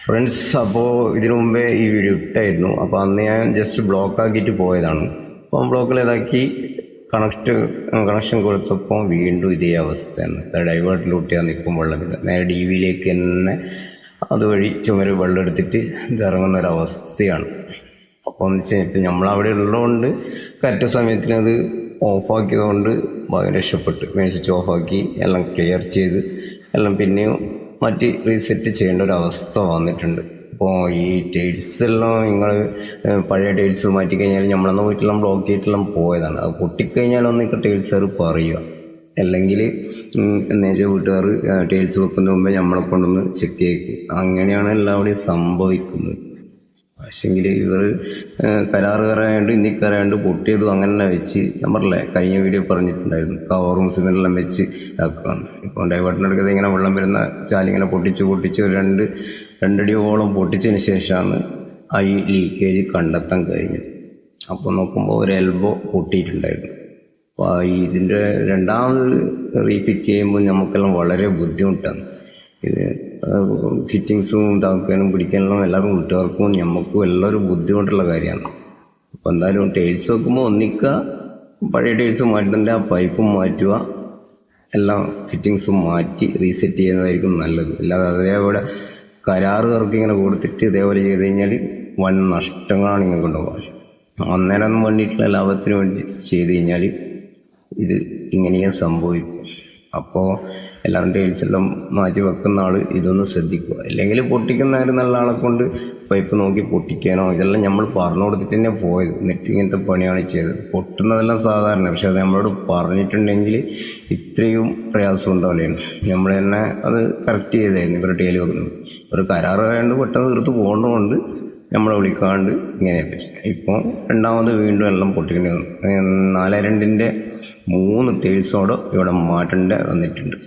Friends, അപ്പോൾ ഇതിനു മുമ്പേ ഈ വീഡിയോ ഇട്ടായിരുന്നു. അപ്പോൾ അന്ന് ഞാൻ ജസ്റ്റ് ബ്ലോക്ക് ആക്കിയിട്ട് പോയതാണ്. അപ്പോൾ ബ്ലോക്കിൽ ഇതാക്കി കണക്ഷൻ കൊടുത്തപ്പോൾ വീണ്ടും ഇതേ അവസ്ഥയാണ്. ഡൈവേർട്ടിലൂട്ടിയാണ് നിൽക്കും വെള്ളമില്ല, നേരെ ഡി വിയിലേക്ക് തന്നെ അതുവഴി ചുമര് വെള്ളം എടുത്തിട്ട് ഇതിറങ്ങുന്ന ഒരവസ്ഥയാണ്. അപ്പോൾ എന്ന് വെച്ചാൽ ഇപ്പം നമ്മളവിടെ ഉള്ളതുകൊണ്ട് കറക്റ്റ് സമയത്തിന് അത് ഓഫാക്കിയതുകൊണ്ട് ഭാഗ്യം രക്ഷപ്പെട്ട് സ്വിച്ച് ഓഫാക്കി എല്ലാം ക്ലിയർ ചെയ്ത് എല്ലാം പിന്നെയും മാറ്റി റീസെറ്റ് ചെയ്യേണ്ട ഒരു അവസ്ഥ വന്നിട്ടുണ്ട്. അപ്പോൾ ഈ ടൈൽസ് എല്ലാം നിങ്ങൾ പഴയ ടൈൽസ് മാറ്റിക്കഴിഞ്ഞാൽ നമ്മളന്ന് പോയിട്ടെല്ലാം ബ്ലോക്ക് ചെയ്തിട്ടെല്ലാം പോയതാണ്. അത് പൊട്ടിക്കഴിഞ്ഞാലൊന്നും ടൈൽസുകാർ പറയുക, അല്ലെങ്കിൽ എന്ന് വെച്ചാൽ വീട്ടുകാർ ടൈൽസ് വെക്കുന്ന മുമ്പേ നമ്മളെ കൊണ്ടൊന്ന് ചെക്ക് ചെയ്യിക്കും. അങ്ങനെയാണ് എല്ലാവിടെയും സംഭവിക്കുന്നത്. പക്ഷേങ്കിൽ ഇവർ കരാറുകാരായതുകൊണ്ട് ഇന്ത്യക്കാരായതുകൊണ്ട് പൊട്ടിയതും അങ്ങനെ വെച്ച് ഞാൻ പറഞ്ഞില്ലേ, കഴിഞ്ഞ വീഡിയോ പറഞ്ഞിട്ടുണ്ടായിരുന്നു, കവറും സിമെൻറ്റെല്ലാം വെച്ച് ഇതാക്കുകയാണ്. ഇപ്പോൾ ഡൈവേർട്ടിനടുക്കത് ഇങ്ങനെ വെള്ളം വരുന്ന ചാലിങ്ങനെ പൊട്ടിച്ച് ഒരു രണ്ടടിയോളം പൊട്ടിച്ചതിന് ശേഷമാണ് ആ ഈ ലീക്കേജ് കണ്ടെത്താൻ കഴിഞ്ഞത്. അപ്പോൾ നോക്കുമ്പോൾ ഒരു എൽബോ പൊട്ടിയിട്ടുണ്ടായിരുന്നു. അപ്പോൾ ഇതിൻ്റെ രണ്ടാമത് റീഫിറ്റ് ചെയ്യുമ്പോൾ നമുക്കെല്ലാം വളരെ ബുദ്ധിമുട്ടാണ്. ഇത് ഫിറ്റിങ്സും ഇതാക്കാനും പിടിക്കാനും എല്ലാവർക്കും വീട്ടുകാർക്കും നമുക്കും എല്ലാവരും ബുദ്ധിമുട്ടുള്ള കാര്യമാണ്. അപ്പോൾ എന്തായാലും ടൈൽസ് വെക്കുമ്പോൾ ഒന്നിക്കുക, പഴയ ടൈൽസ് മാറ്റുന്നുണ്ട് ആ പൈപ്പും മാറ്റുക, എല്ലാം ഫിറ്റിങ്സും മാറ്റി റീസെറ്റ് ചെയ്യുന്നതായിരിക്കും നല്ലത്. അല്ലാതെ അതേപോലെ കരാറുകാർക്ക് ഇങ്ങനെ കൊടുത്തിട്ട് ഇതേപോലെ ചെയ്ത് കഴിഞ്ഞാൽ വൻ നഷ്ടങ്ങളാണ് നിങ്ങൾക്ക് ഉണ്ടാവുക. അന്നേരം വേണ്ടിയിട്ടുള്ള ലാഭത്തിന് വേണ്ടി ചെയ്ത് കഴിഞ്ഞാൽ ഇത് ഇങ്ങനെയേ സംഭവിക്കും. അപ്പോൾ എല്ലാവരും ടൈൽസ് എല്ലാം മാറ്റി വെക്കുന്ന ആൾ ഇതൊന്ന് ശ്രദ്ധിക്കുക. അല്ലെങ്കിൽ പൊട്ടിക്കുന്ന നല്ല ആളെ കൊണ്ട് പൈപ്പ് നോക്കി പൊട്ടിക്കാനോ ഇതെല്ലാം നമ്മൾ പറഞ്ഞു കൊടുത്തിട്ട് തന്നെ പോയത്. എന്നിട്ട് ഇങ്ങനത്തെ പണിയാണ് ചെയ്തത്. പൊട്ടുന്നതെല്ലാം സാധാരണ, പക്ഷെ അത് നമ്മളോട് പറഞ്ഞിട്ടുണ്ടെങ്കിൽ ഇത്രയും പ്രയാസം ഉണ്ടാവില്ലാണ്. നമ്മൾ തന്നെ അത് കറക്റ്റ് ചെയ്തായിരുന്നു. ഇവരുടെ ടൈല് വെക്കുന്നത് ഒരു കരാറായതുകൊണ്ട് പെട്ടെന്ന് തീർത്ത് പോകേണ്ടതുകൊണ്ട് നമ്മളെ വിളിക്കാണ്ട് ഇങ്ങനെ ഏൽപ്പിച്ചു. ഇപ്പോൾ രണ്ടാമത് വീണ്ടും എല്ലാം പൊട്ടിക്കേണ്ടി വന്നു. 4/2 3 ടൈൽസോടെ ഇവിടെ മാറ്റേണ്ടി വന്നിട്ടുണ്ട്.